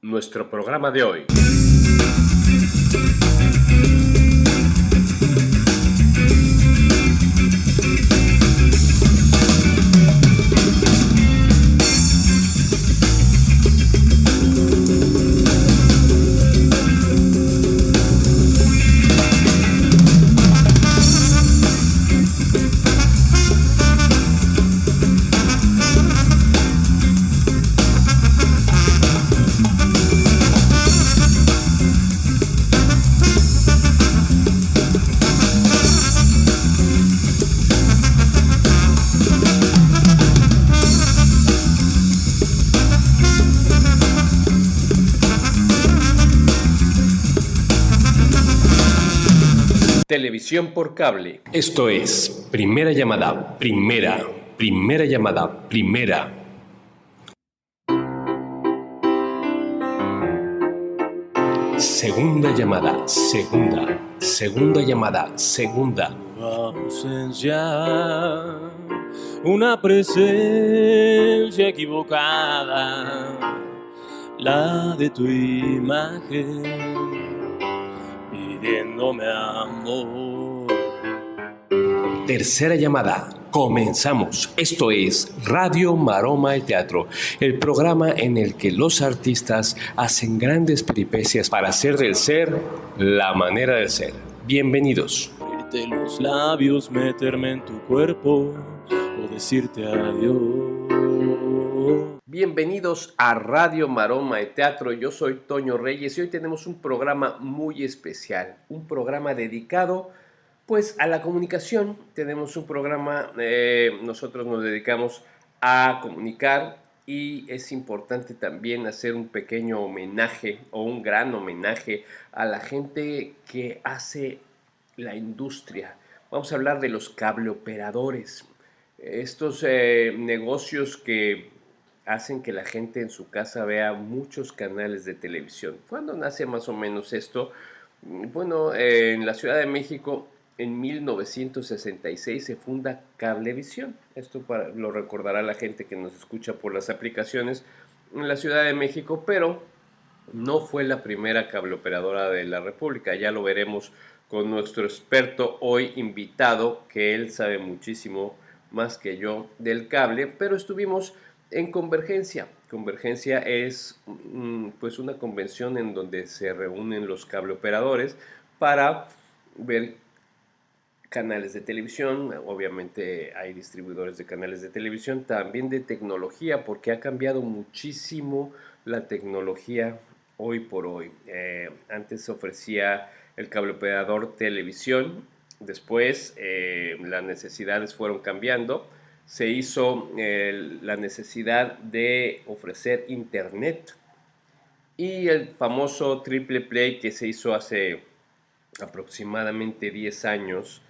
Nuestro programa de hoy. Televisión por cable. Esto es primera llamada, primera llamada, primera. Segunda llamada, segunda llamada, segunda. Tu ausencia, una presencia equivocada, la de tu imagen, pidiéndome amor. Tercera llamada. Comenzamos. Esto es Radio Maroma y Teatro, el programa en el que los artistas hacen grandes peripecias para hacer del ser la manera de ser. Bienvenidos. Abrirte los labios, meterme en tu cuerpo o decirte adiós. Bienvenidos a Radio Maroma y Teatro. Yo soy Toño Reyes y hoy tenemos un programa muy especial, un programa dedicado pues a la comunicación. Tenemos un programa, nosotros nos dedicamos a comunicar y es importante también hacer un pequeño homenaje o un gran homenaje a la gente que hace la industria. Vamos a hablar de los cableoperadores, estos negocios que hacen que la gente en su casa vea muchos canales de televisión. ¿Cuándo nace más o menos esto? Bueno, en la Ciudad de México en 1966 se funda Cablevisión. Esto lo recordará la gente que nos escucha por las aplicaciones en la Ciudad de México, pero no fue la primera cableoperadora de la República. Ya lo veremos con nuestro experto hoy invitado, que él sabe muchísimo más que yo del cable, pero estuvimos en Convergencia. Convergencia es pues una convención en donde se reúnen los cableoperadores para ver canales de televisión. Obviamente hay distribuidores de canales de televisión, también de tecnología, porque ha cambiado muchísimo la tecnología hoy por hoy. Antes se ofrecía el cableoperador televisión, después las necesidades fueron cambiando, se hizo la necesidad de ofrecer internet y el famoso triple play que se hizo hace aproximadamente 10 años,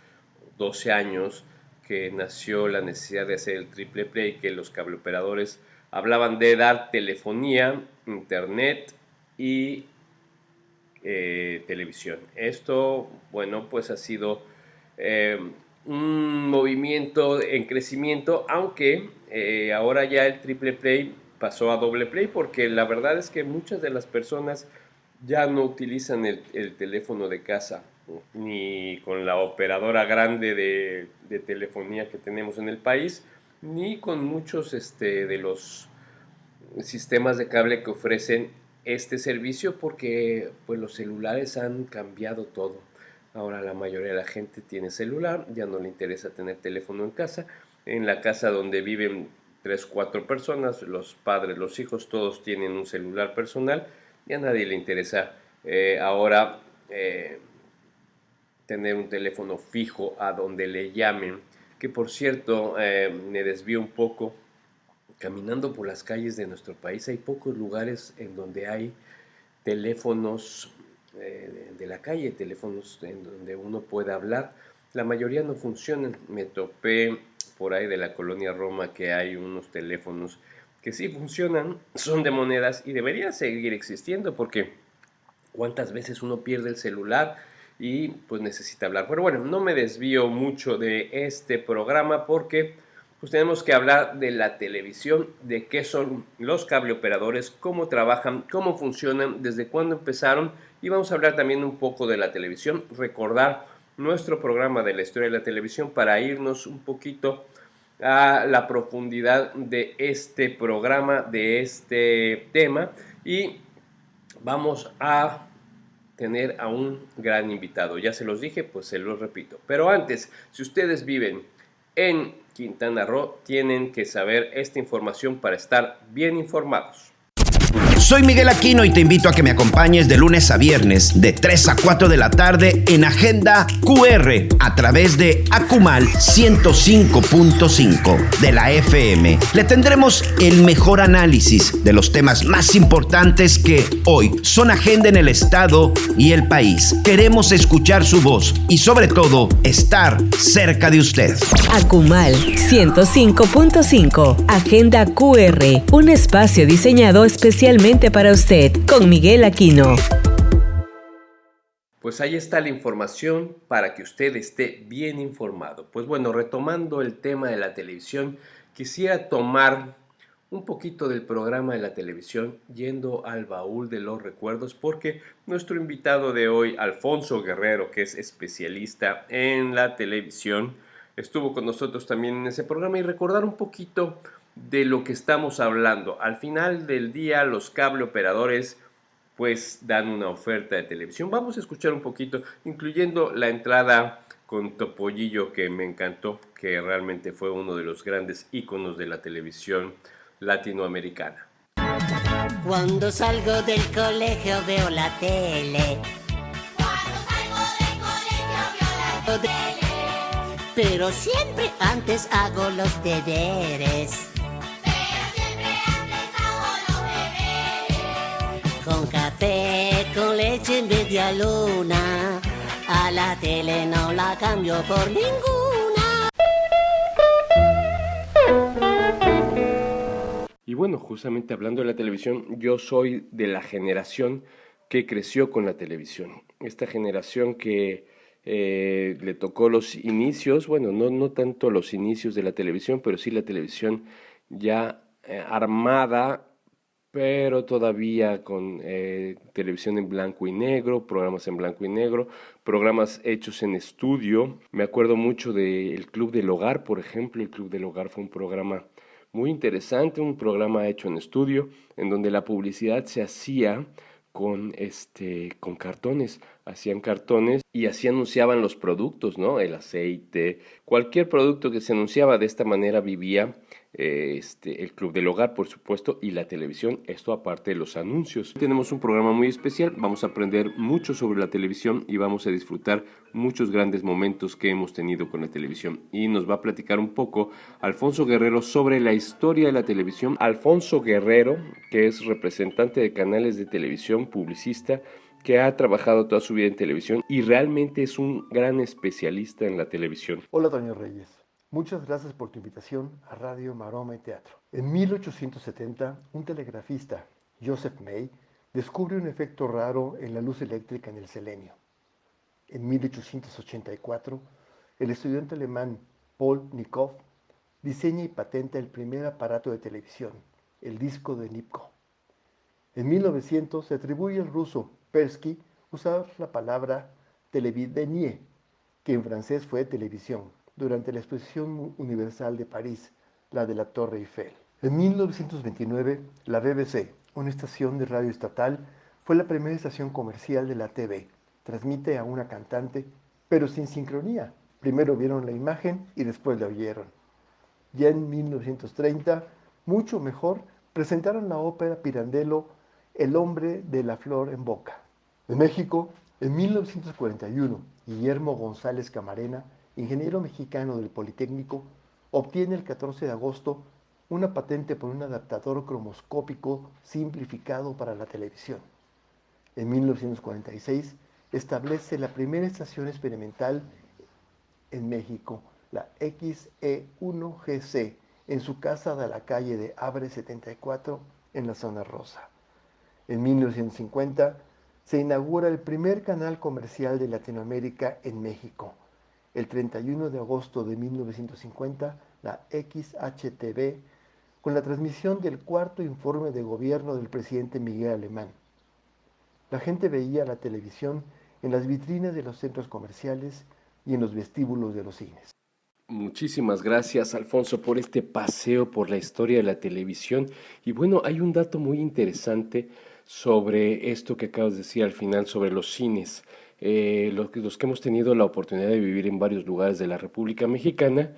12 años, que nació la necesidad de hacer el triple play, que los cableoperadores hablaban de dar telefonía, internet y televisión. Esto, bueno, pues ha sido un movimiento en crecimiento, aunque ahora ya el triple play pasó a doble play, porque la verdad es que muchas de las personas ya no utilizan el teléfono de casa, ni con la operadora grande de telefonía que tenemos en el país, ni con muchos de los sistemas de cable que ofrecen este servicio, porque pues los celulares han cambiado todo. Ahora la mayoría de la gente tiene celular, ya no le interesa tener teléfono en casa. En la casa donde viven 3, 4 personas, los padres, los hijos, todos tienen un celular personal y a nadie le interesa ahora tener un teléfono fijo a donde le llamen. Que por cierto, me desvío un poco. Caminando por las calles de nuestro país hay pocos lugares en donde hay teléfonos de la calle, teléfonos en donde uno pueda hablar. La mayoría no funcionan. Me topé por ahí de la colonia Roma que hay unos teléfonos que sí funcionan, son de monedas y deberían seguir existiendo, porque cuántas veces uno pierde el celular y pues necesita hablar. Pero bueno, no me desvío mucho de este programa porque pues tenemos que hablar de la televisión, de qué son los cableoperadores, cómo trabajan, cómo funcionan, desde cuándo empezaron, y vamos a hablar también un poco de la televisión, recordar nuestro programa de la historia de la televisión para irnos un poquito a la profundidad de este programa, de este tema, y vamos a tener a un gran invitado. Ya se los dije, pues se los repito. Pero antes, si ustedes viven en Quintana Roo, tienen que saber esta información para estar bien informados. Soy Miguel Aquino y te invito a que me acompañes de lunes a viernes de 3 a 4 de la tarde en Agenda QR a través de Akumal 105.5 de la FM. Le tendremos el mejor análisis de los temas más importantes que hoy son agenda en el estado y el país. Queremos escuchar su voz y sobre todo estar cerca de usted. Akumal 105.5 Agenda QR, un espacio diseñado especialmente para usted, con Miguel Aquino. Pues ahí está la información para que usted esté bien informado. Pues bueno, retomando el tema de la televisión, quisiera tomar un poquito del programa de la televisión yendo al baúl de los recuerdos, porque nuestro invitado de hoy, Alfonso Guerrero, que es especialista en la televisión, estuvo con nosotros también en ese programa, y recordar un poquito de lo que estamos hablando. Al final del día, los cableoperadores pues dan una oferta de televisión. Vamos a escuchar un poquito, incluyendo la entrada con Topollillo, que me encantó, que realmente fue uno de los grandes íconos de la televisión latinoamericana. Cuando salgo del colegio veo la tele. Cuando salgo del colegio veo la tele. Pero siempre antes hago los deberes. Pero siempre antes hago los deberes. Con café, con leche en media luna. A la tele no la cambio por ninguna. Y bueno, justamente hablando de la televisión, yo soy de la generación que creció con la televisión. Esta generación que le tocó los inicios, bueno, no tanto los inicios de la televisión, pero sí la televisión ya armada, pero todavía con televisión en blanco y negro, programas en blanco y negro, programas hechos en estudio. Me acuerdo mucho del Club del Hogar, por ejemplo. El Club del Hogar fue un programa muy interesante, un programa hecho en estudio, en donde la publicidad se hacía con cartones. Hacían cartones y así anunciaban los productos, ¿no? El aceite, cualquier producto que se anunciaba. De esta manera vivía el Club del Hogar, por supuesto, y la televisión, esto aparte de los anuncios. Tenemos un programa muy especial, vamos a aprender mucho sobre la televisión y vamos a disfrutar muchos grandes momentos que hemos tenido con la televisión. Y nos va a platicar un poco Alfonso Guerrero sobre la historia de la televisión. Alfonso Guerrero, que es representante de canales de televisión, publicista, que ha trabajado toda su vida en televisión y realmente es un gran especialista en la televisión. Hola, Toño Reyes. Muchas gracias por tu invitación a Radio Maroma y Teatro. En 1870, un telegrafista, Joseph May, descubre un efecto raro en la luz eléctrica en el selenio. En 1884, el estudiante alemán Paul Nikoff diseña y patenta el primer aparato de televisión, el disco de Nipkow. En 1900 se atribuye al ruso Persky usar la palabra televidenie, que en francés fue televisión, durante la Exposición Universal de París, la de la Torre Eiffel. En 1929, la BBC, una estación de radio estatal, fue la primera estación comercial de la TV. Transmite a una cantante, pero sin sincronía. Primero vieron la imagen y después la oyeron. Ya en 1930, mucho mejor, presentaron la ópera Pirandello, El hombre de la flor en boca. En México, en 1941, Guillermo González Camarena, ingeniero mexicano del Politécnico, obtiene el 14 de agosto una patente por un adaptador cromoscópico simplificado para la televisión. En 1946 establece la primera estación experimental en México, la XE1GC, en su casa de la calle de Abre 74 en la zona rosa. En 1950 se inaugura el primer canal comercial de Latinoamérica en México, el 31 de agosto de 1950, la XHTV, con la transmisión del cuarto informe de gobierno del presidente Miguel Alemán. La gente veía la televisión en las vitrinas de los centros comerciales y en los vestíbulos de los cines. Muchísimas gracias, Alfonso, por este paseo por la historia de la televisión. Y bueno, hay un dato muy interesante sobre esto que acabas de decir al final sobre los cines. Los que hemos tenido la oportunidad de vivir en varios lugares de la República Mexicana,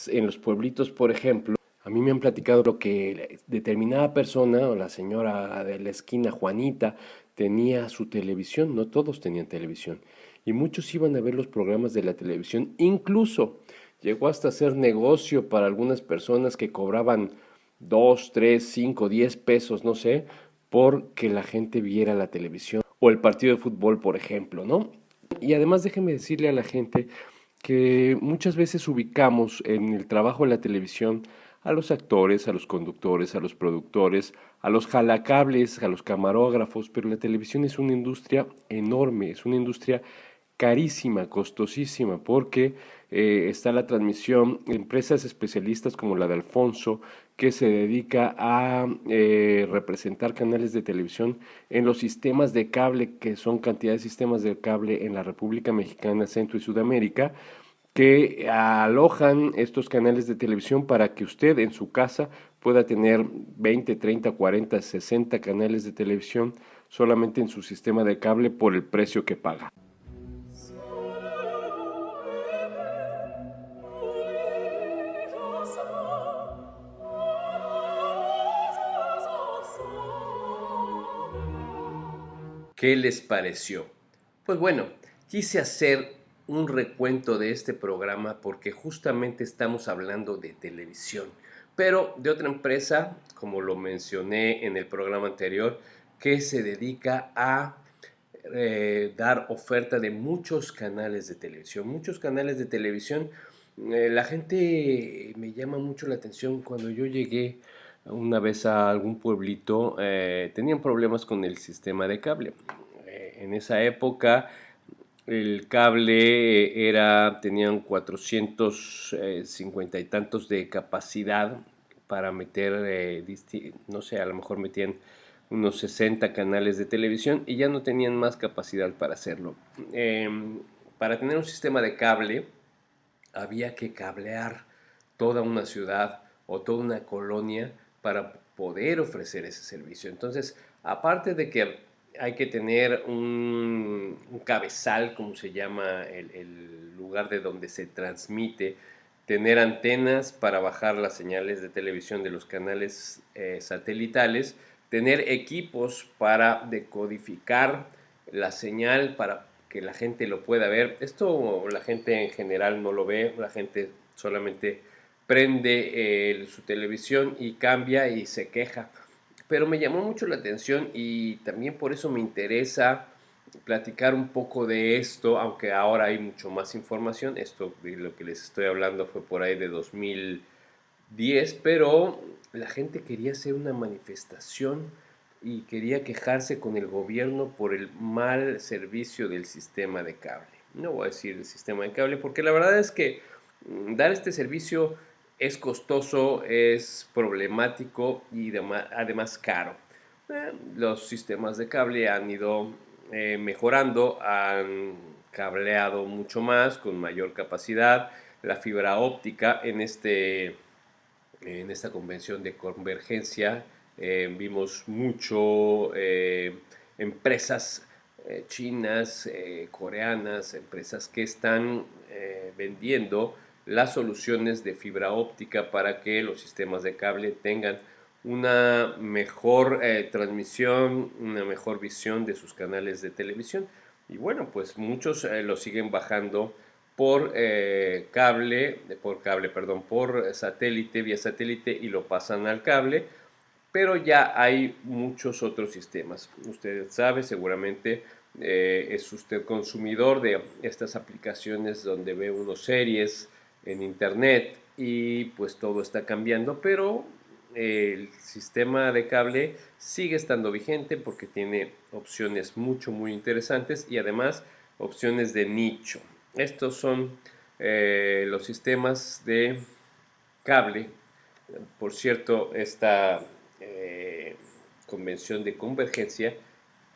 en los pueblitos, por ejemplo, a mí me han platicado lo que determinada persona, o la señora de la esquina, Juanita, tenía su televisión. No todos tenían televisión. Y muchos iban a ver los programas de la televisión. Incluso llegó hasta ser negocio para algunas personas que cobraban 2, 3, 5, 10 pesos, no sé, porque la gente viera la televisión o el partido de fútbol, por ejemplo, ¿no? Y además déjeme decirle a la gente que muchas veces ubicamos en el trabajo de la televisión a los actores, a los conductores, a los productores, a los jalacables, a los camarógrafos, pero la televisión es una industria enorme, es una industria carísima, costosísima, porque está la transmisión, empresas especialistas como la de Alfonso, que se dedica a representar canales de televisión en los sistemas de cable, que son cantidad de sistemas de cable en la República Mexicana, Centro y Sudamérica, que alojan estos canales de televisión para que usted en su casa pueda tener 20, 30, 40, 60 canales de televisión solamente en su sistema de cable por el precio que paga. ¿Qué les pareció? Pues bueno, quise hacer un recuento de este programa porque justamente estamos hablando de televisión, pero de otra empresa, como lo mencioné en el programa anterior, que se dedica a dar oferta de muchos canales de televisión. Muchos canales de televisión. La gente me llama mucho la atención. Cuando yo llegué una vez a algún pueblito, tenían problemas con el sistema de cable. En esa época el cable tenían 450 y tantos de capacidad para meter, no sé, a lo mejor metían unos 60 canales de televisión y ya no tenían más capacidad para hacerlo. Para tener un sistema de cable había que cablear toda una ciudad o toda una colonia para poder ofrecer ese servicio. Entonces, aparte de que hay que tener un cabezal, como se llama el lugar de donde se transmite, tener antenas para bajar las señales de televisión de los canales satelitales, tener equipos para decodificar la señal para que la gente lo pueda ver. Esto la gente en general no lo ve, la gente solamente prende su televisión y cambia y se queja. Pero me llamó mucho la atención y también por eso me interesa platicar un poco de esto, aunque ahora hay mucho más información. Esto de lo que les estoy hablando fue por ahí de 2010, pero la gente quería hacer una manifestación y quería quejarse con el gobierno por el mal servicio del sistema de cable. No voy a decir el sistema de cable porque la verdad es que dar este servicio es costoso, es problemático y además caro. Los sistemas de cable han ido mejorando, han cableado mucho más, con mayor capacidad. La fibra óptica en esta convención de convergencia vimos mucho empresas chinas, coreanas, empresas que están vendiendo las soluciones de fibra óptica para que los sistemas de cable tengan una mejor transmisión, una mejor visión de sus canales de televisión. Y bueno, pues muchos lo siguen bajando por satélite, vía satélite, y lo pasan al cable, pero ya hay muchos otros sistemas. Usted sabe, seguramente es usted consumidor de estas aplicaciones donde ve unos series en internet y pues todo está cambiando, pero el sistema de cable sigue estando vigente porque tiene opciones muy interesantes y además opciones de nicho. Estos son los sistemas de cable. Por cierto, esta convención de convergencia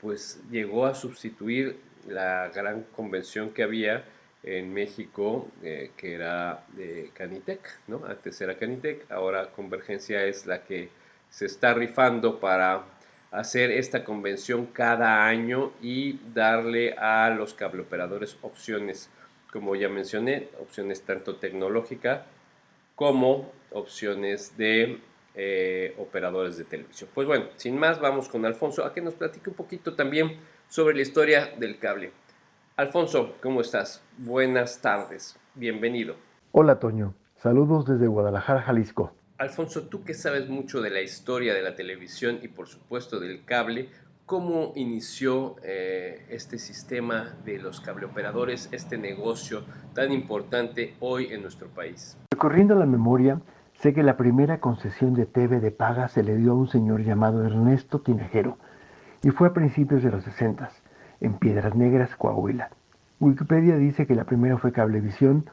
pues llegó a sustituir la gran convención que había en México, que era de Canitec, ¿no? Antes era Canitec, ahora Convergencia es la que se está rifando para hacer esta convención cada año y darle a los cableoperadores opciones, como ya mencioné, opciones tanto tecnológicas como opciones de operadores de televisión. Pues bueno, sin más, vamos con Alfonso a que nos platique un poquito también sobre la historia del cable. Alfonso, ¿cómo estás? Buenas tardes, bienvenido. Hola Toño, saludos desde Guadalajara, Jalisco. Alfonso, tú que sabes mucho de la historia de la televisión y por supuesto del cable, ¿cómo inició este sistema de los cableoperadores, este negocio tan importante hoy en nuestro país? Recorriendo la memoria, sé que la primera concesión de TV de paga se le dio a un señor llamado Ernesto Tinajero y fue a principios de los 60 en Piedras Negras, Coahuila. Wikipedia dice que la primera fue Cablevisión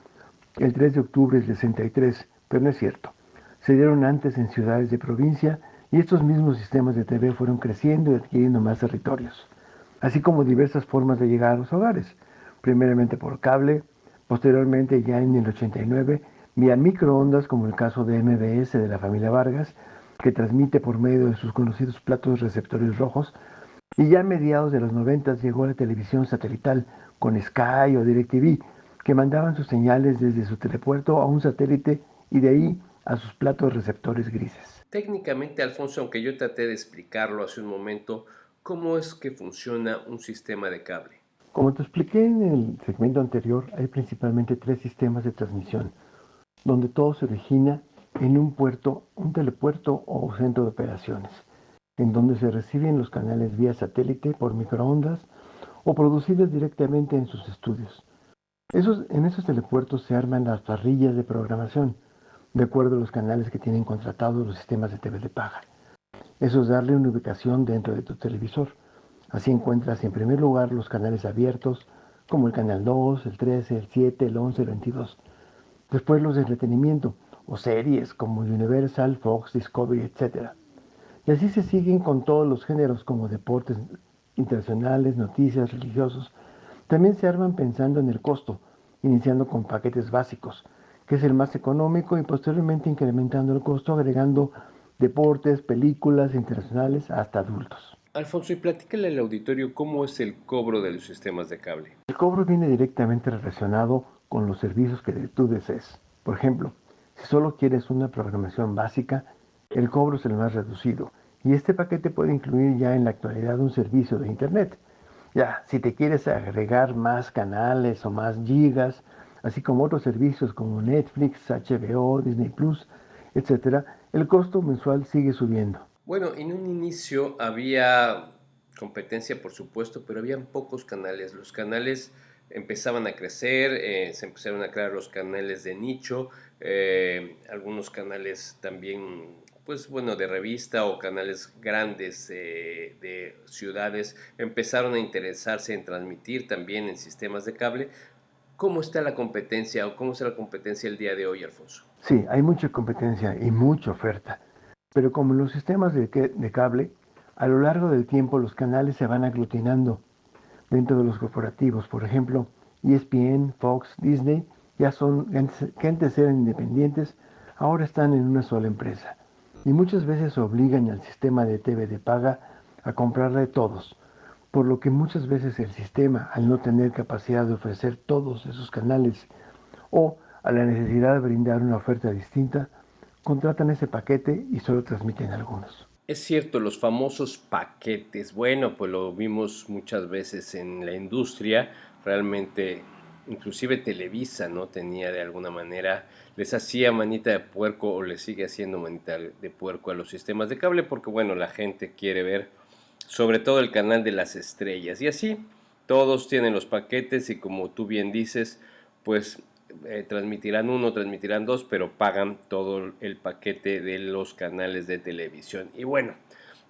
el 3 de octubre del 63, pero no es cierto. Se dieron antes en ciudades de provincia y estos mismos sistemas de TV fueron creciendo y adquiriendo más territorios, así como diversas formas de llegar a los hogares, primeramente por cable, posteriormente ya en el 89 vía microondas como el caso de MBS de la familia Vargas, que transmite por medio de sus conocidos platos receptores rojos, y ya a mediados de los 90 llegó la televisión satelital con Sky o DirecTV, que mandaban sus señales desde su telepuerto a un satélite y de ahí a sus platos receptores grises. Técnicamente, Alfonso, aunque yo traté de explicarlo hace un momento, ¿cómo es que funciona un sistema de cable? Como te expliqué en el segmento anterior, hay principalmente 3 sistemas de transmisión, donde todo se origina en un puerto, un telepuerto o centro de operaciones, en donde se reciben los canales vía satélite por microondas o producidas directamente en sus estudios. En esos telepuertos se arman las parrillas de programación, de acuerdo a los canales que tienen contratados los sistemas de TV de paga. Eso es darle una ubicación dentro de tu televisor. Así encuentras en primer lugar los canales abiertos, como el canal 2, el 13, el 7, el 11, el 22. Después los de entretenimiento, o series como Universal, Fox, Discovery, etc. Y así se siguen con todos los géneros como deportes internacionales, noticias, religiosos. También se arman pensando en el costo, iniciando con paquetes básicos, que es el más económico, y posteriormente incrementando el costo agregando deportes, películas internacionales hasta adultos. Alfonso, y platícale al auditorio cómo es el cobro de los sistemas de cable. El cobro viene directamente relacionado con los servicios que tú desees. Por ejemplo, si solo quieres una programación básica, el cobro es el más reducido, y este paquete puede incluir ya en la actualidad un servicio de Internet. Ya, si te quieres agregar más canales o más gigas, así como otros servicios como Netflix, HBO, Disney Plus, etc., el costo mensual sigue subiendo. Bueno, en un inicio había competencia, por supuesto, pero habían pocos canales. Los canales empezaban a crecer, se empezaron a crear los canales de nicho, algunos canales también, pues bueno, de revista o canales grandes de ciudades empezaron a interesarse en transmitir también en sistemas de cable. ¿Cómo está la competencia o cómo está la competencia el día de hoy, Alfonso? Sí, hay mucha competencia y mucha oferta, pero como en los sistemas de cable, a lo largo del tiempo los canales se van aglutinando dentro de los corporativos. Por ejemplo, ESPN, Fox, Disney, que antes eran independientes, ahora están en una sola empresa. Y muchas veces obligan al sistema de TV de paga a comprarle todos, por lo que muchas veces el sistema, al no tener capacidad de ofrecer todos esos canales o a la necesidad de brindar una oferta distinta, contratan ese paquete y solo transmiten algunos. Es cierto, los famosos paquetes, bueno, pues lo vimos muchas veces en la industria, realmente, inclusive Televisa, ¿no? Tenía de alguna manera, les hacía manita de puerco o les sigue haciendo manita de puerco a los sistemas de cable porque, bueno, la gente quiere ver sobre todo el canal de las estrellas y así, todos tienen los paquetes y como tú bien dices, pues transmitirán uno, transmitirán dos, pero pagan todo el paquete de los canales de televisión. Y bueno,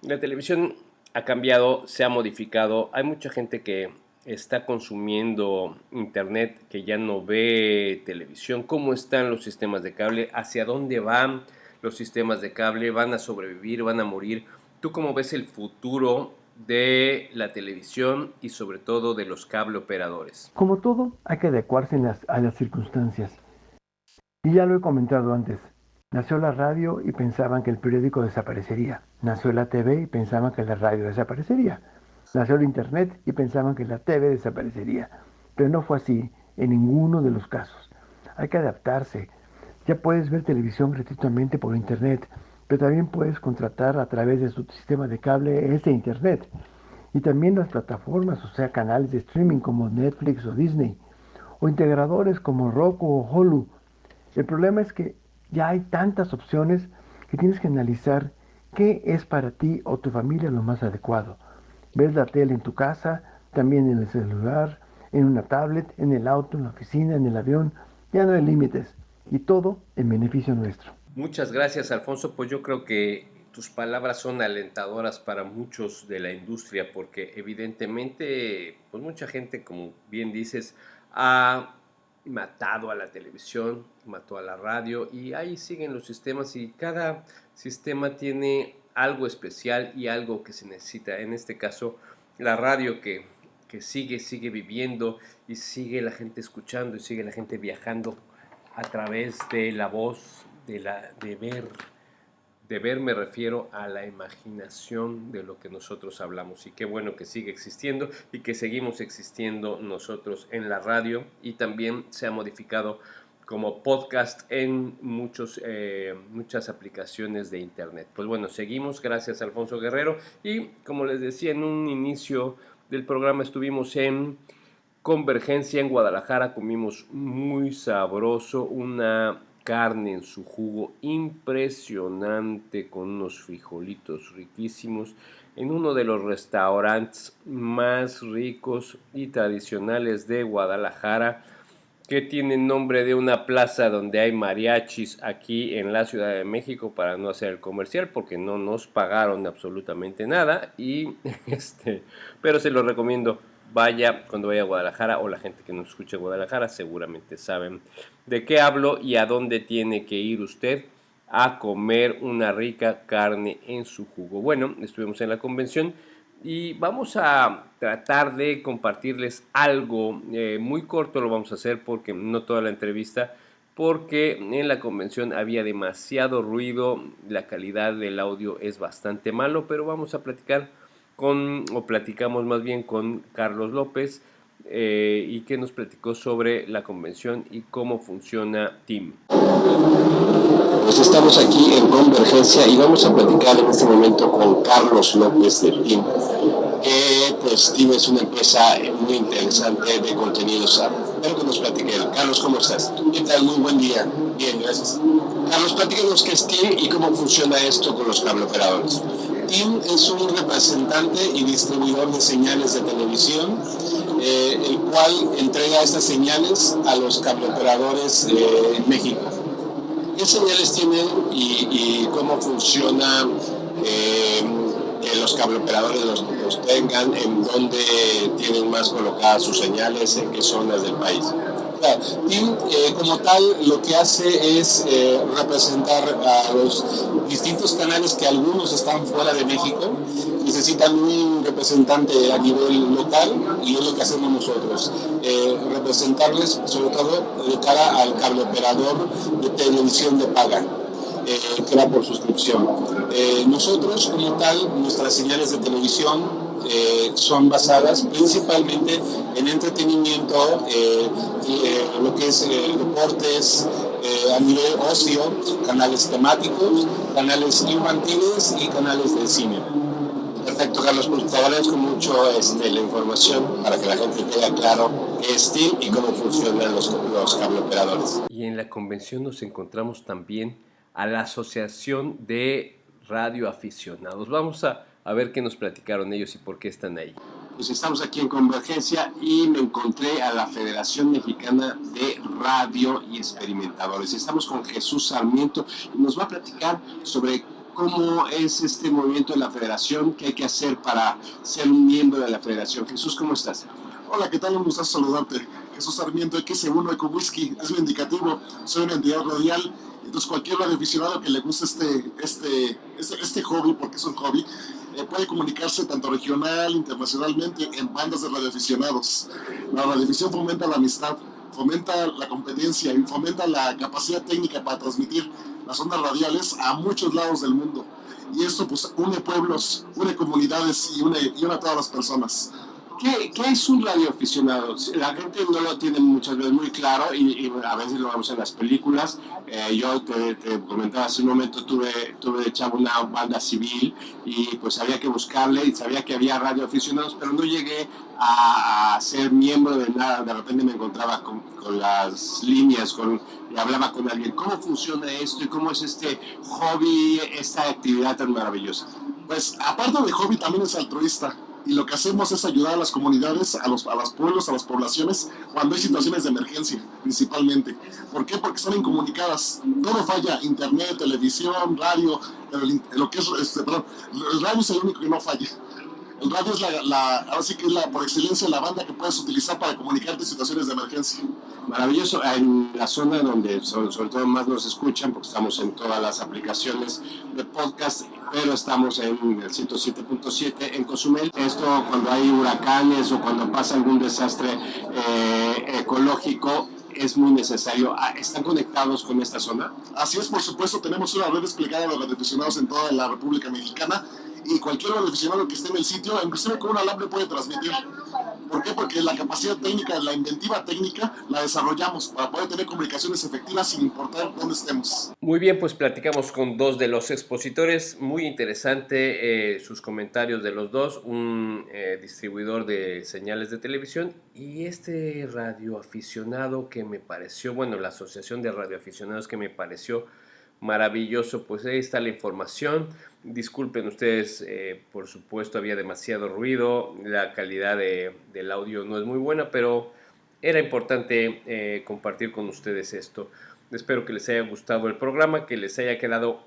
la televisión ha cambiado, se ha modificado. Hay mucha gente que está consumiendo internet, que ya no ve televisión? ¿Cómo están los sistemas de cable? ¿Hacia dónde van los sistemas de cable? ¿Van a sobrevivir? ¿Van a morir? ¿Tú cómo ves el futuro de la televisión y sobre todo de los cable operadores? Como todo, hay que adecuarse a las circunstancias. Y ya lo he comentado antes. Nació la radio y pensaban que el periódico desaparecería. Nació la TV y pensaban que la radio desaparecería. Nació el internet y pensaban que la TV desaparecería. Pero no fue así en ninguno de los casos. Hay que adaptarse. Ya puedes ver televisión gratuitamente por internet, pero también puedes contratar a través de su sistema de cable ese internet. Y también las plataformas, o sea, canales de streaming como Netflix o Disney, o integradores como Roku o Hulu. El problema es que ya hay tantas opciones que tienes que analizar qué es para ti o tu familia lo más adecuado. Ves la tele en tu casa, también en el celular, en una tablet, en el auto, en la oficina, en el avión. Ya no hay límites y todo en beneficio nuestro. Muchas gracias, Alfonso. Pues yo creo que tus palabras son alentadoras para muchos de la industria, porque evidentemente pues mucha gente, como bien dices, ha matado a la televisión, mató a la radio, y ahí siguen los sistemas, y cada sistema tiene algo especial y algo que se necesita. En este caso, la radio que sigue viviendo, y sigue la gente escuchando, y sigue la gente viajando a través de la voz, de ver me refiero a la imaginación de lo que nosotros hablamos. Y qué bueno que sigue existiendo y que seguimos existiendo nosotros en la radio, y también se ha modificado como podcast en muchas aplicaciones de internet. Pues bueno, seguimos. Gracias, Alfonso Guerrero. Y como les decía en un inicio del programa, estuvimos en Convergencia en Guadalajara. Comimos muy sabroso, una carne en su jugo impresionante, con unos frijolitos riquísimos, en uno de los restaurantes más ricos y tradicionales de Guadalajara, que tiene nombre de una plaza donde hay mariachis aquí en la Ciudad de México, para no hacer el comercial, porque no nos pagaron absolutamente nada, pero se lo recomiendo. Vaya cuando vaya a Guadalajara, o la gente que nos escucha en Guadalajara seguramente saben de qué hablo y a dónde tiene que ir usted a comer una rica carne en su jugo. Bueno, estuvimos en la convención y vamos a tratar de compartirles algo muy corto. Lo vamos a hacer porque no toda la entrevista, porque en la convención había demasiado ruido, la calidad del audio es bastante malo, pero vamos a platicamos más bien con Carlos López, y que nos platicó sobre la convención y cómo funciona TIM. Pues estamos aquí en Convergencia y vamos a platicar en este momento con Carlos López de TIM. Pues TIM es una empresa muy interesante de contenidos. Espero que nos platique. Carlos, ¿cómo estás? ¿Qué tal? Muy buen día. Bien, gracias. Carlos, platícanos qué es TIM y cómo funciona esto con los cableoperadores. TIM es un representante y distribuidor de señales de televisión, el cual entrega estas señales a los cableoperadores en México. ¿Qué señales tienen y cómo funciona que los cableoperadores los tengan? ¿En dónde tienen más colocadas sus señales? ¿En qué zonas del país? TIM, como tal, lo que hace es representar a los distintos canales que algunos están fuera de México, necesitan un representante a nivel local, y es lo que hacemos nosotros, representarles sobre todo de cara al cableoperador de televisión de paga, que va por suscripción. Nosotros, como tal, nuestras señales de televisión son basadas principalmente en entretenimiento, lo que es deportes, a nivel ocio, canales temáticos, canales infantiles y canales de cine. Perfecto, Carlos, pues te agradezco mucho la información para que la gente tenga claro qué es TIM y cómo funcionan los cableoperadores. Y en la convención nos encontramos también a la Asociación de Radioaficionados. Vamos a ver qué nos platicaron ellos y por qué están ahí. Pues estamos aquí en Convergencia y me encontré a la Federación Mexicana de Radio y Experimentadores. Estamos con Jesús Sarmiento y nos va a platicar sobre cómo es este movimiento de la Federación, qué hay que hacer para ser un miembro de la Federación. Jesús, ¿cómo estás? Hola, ¿qué tal? Un gusto saludarte. Jesús Sarmiento, X1 Eco Whisky, es mi indicativo. Soy una entidad radial. Entonces, cualquier radioaficionado que le guste este hobby, porque es un hobby, puede comunicarse tanto regional, internacionalmente, en bandas de radioaficionados. La radiodifusión fomenta la amistad, fomenta la competencia y fomenta la capacidad técnica para transmitir las ondas radiales a muchos lados del mundo. Y esto pues une pueblos, une comunidades y une a todas las personas. ¿Qué es un radioaficionado? La gente no lo tiene muchas veces muy claro y a veces lo vemos en las películas. Yo te comentaba hace un momento, tuve de chavo una banda civil y pues había que buscarle y sabía que había radioaficionados, pero no llegué a ser miembro de nada. De repente me encontraba con las líneas y hablaba con alguien. ¿Cómo funciona esto y cómo es este hobby, esta actividad tan maravillosa? Pues aparte de hobby también es altruista. Y lo que hacemos es ayudar a las comunidades, a los pueblos, a las poblaciones, cuando hay situaciones de emergencia, principalmente. ¿Por qué? Porque están incomunicadas. Todo falla, internet, televisión, radio, pero lo que es, el radio es el único que no falla. El radio es ahora sí que es por excelencia la banda que puedes utilizar para comunicarte en situaciones de emergencia. Maravilloso. En la zona donde sobre todo más nos escuchan, porque estamos en todas las aplicaciones de podcast, pero estamos en el 107.7 en Cozumel. Esto cuando hay huracanes o cuando pasa algún desastre ecológico, es muy necesario. ¿Están conectados con esta zona? Así es, por supuesto, tenemos una red desplegada de radioaficionados en toda la República Mexicana y cualquier radioaficionado que esté en el sitio, inclusive con un alambre puede transmitir. ¿Por qué? Porque la capacidad técnica, la inventiva técnica, la desarrollamos para poder tener comunicaciones efectivas sin importar dónde estemos. Muy bien, pues platicamos con dos de los expositores. Muy interesante sus comentarios de los dos. Un distribuidor de señales de televisión y este radioaficionado que me pareció, bueno, la asociación de radioaficionados que me pareció maravilloso. Pues ahí está la información. Disculpen ustedes, por supuesto había demasiado ruido, la calidad del audio no es muy buena, pero era importante compartir con ustedes esto. Espero que les haya gustado el programa, que les haya quedado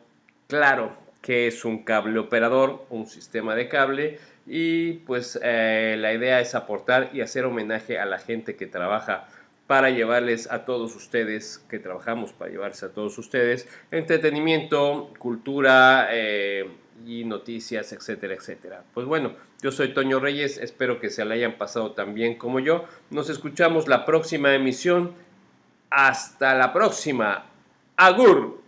claro qué es un cable operador, un sistema de cable, y pues la idea es aportar y hacer homenaje a la gente que trabaja para llevarles a todos ustedes, que trabajamos para llevarles a todos ustedes, entretenimiento, cultura y noticias, etcétera, etcétera. Pues bueno, yo soy Toño Reyes, espero que se la hayan pasado tan bien como yo. Nos escuchamos la próxima emisión. Hasta la próxima. ¡Agur!